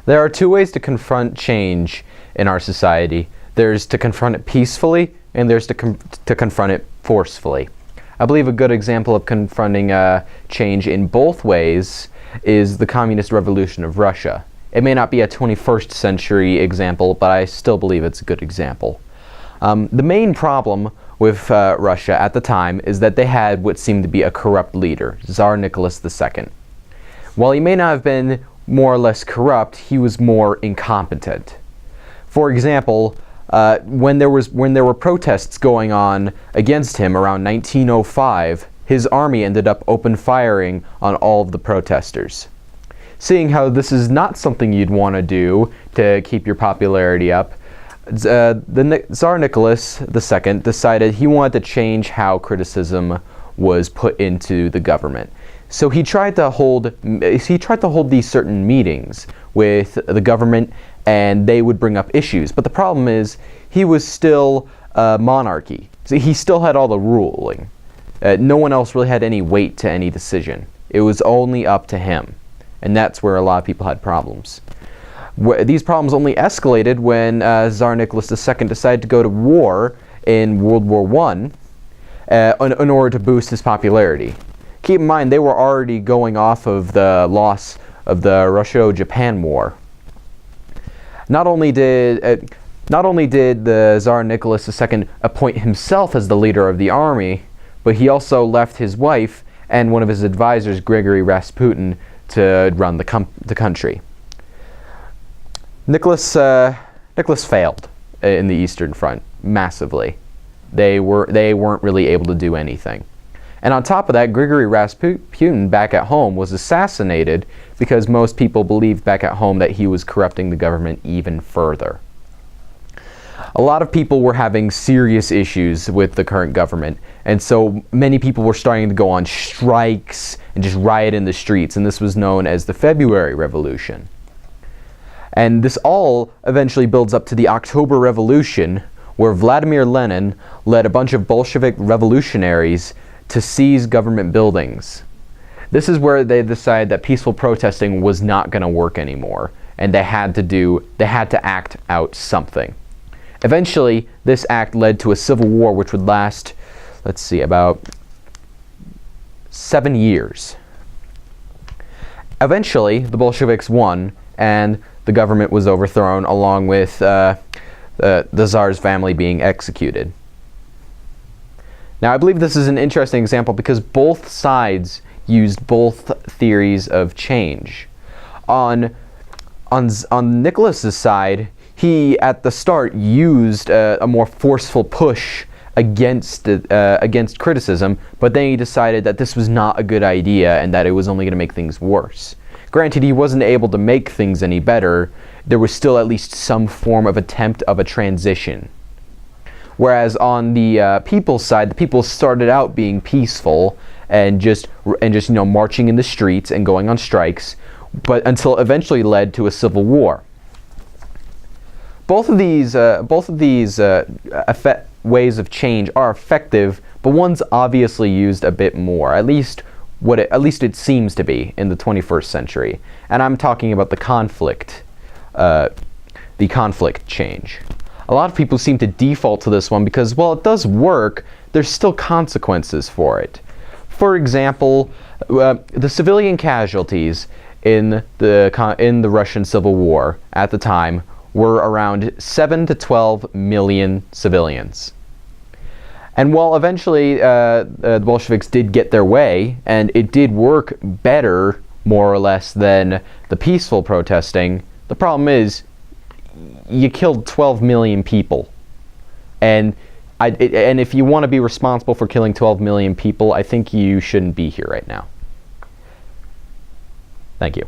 There are two ways to confront change in our society. There's to confront it peacefully, and there's to confront it forcefully. I believe a good example of confronting change in both ways is the communist revolution of Russia. It may not be a 21st century example, but I still believe it's a good example. The main problem with Russia at the time is that they had what seemed to be a corrupt leader, Tsar Nicholas II. While he may not have been more or less corrupt, he was more incompetent. For example, when there were protests going on against him around 1905, his army ended up open firing on all of the protesters. Seeing how this is not something you'd want to do to keep your popularity up, Tsar Nicholas II decided he wanted to change how criticism was put into the government. So he tried to hold these certain meetings with the government, and they would bring up issues. But the problem is, he was still a monarchy. So he still had all the ruling. No one else really had any weight to any decision. It was only up to him. And that's where a lot of people had problems. These problems only escalated when Tsar Nicholas II decided to go to war in World War I in order to boost his popularity. Keep in mind, they were already going off of the loss of the Russo-Japan War. Not only did the Tsar Nicholas II appoint himself as the leader of the army, but he also left his wife and one of his advisors, Grigory Rasputin, to run the country. Nicholas failed in the Eastern Front massively. They weren't really able to do anything. And on top of that, Grigory Rasputin back at home was assassinated because most people believed back at home that he was corrupting the government even further. A lot of people were having serious issues with the current government, and so many people were starting to go on strikes and just riot in the streets, and this was known as the February Revolution. And this all eventually builds up to the October Revolution, where Vladimir Lenin led a bunch of Bolshevik revolutionaries to seize government buildings. This is where they decided that peaceful protesting was not going to work anymore, and they had to act out something. Eventually, this act led to a civil war which would last, about 7 years. Eventually, the Bolsheviks won, and the government was overthrown, along with the Tsar's family being executed. Now, I believe this is an interesting example because both sides used both theories of change. On Nicholas's side, he at the start used a more forceful push against criticism, but then he decided that this was not a good idea and that it was only going to make things worse. Granted, he wasn't able to make things any better. There was still at least some form of attempt of a transition. Whereas on the people's side, the people started out being peaceful and just marching in the streets and going on strikes, but until eventually led to a civil war. Both of these ways of change are effective, but one's obviously used a bit more. At least it seems to be in the 21st century. And I'm talking about the conflict change. A lot of people seem to default to this one because, while it does work, there's still consequences for it. For example, the civilian casualties in the Russian Civil War at the time were around 7 to 12 million civilians. And while eventually the Bolsheviks did get their way, and it did work better, more or less, than the peaceful protesting, the problem is you killed 12 million people. And if you want to be responsible for killing 12 million people, I think you shouldn't be here right now. Thank you.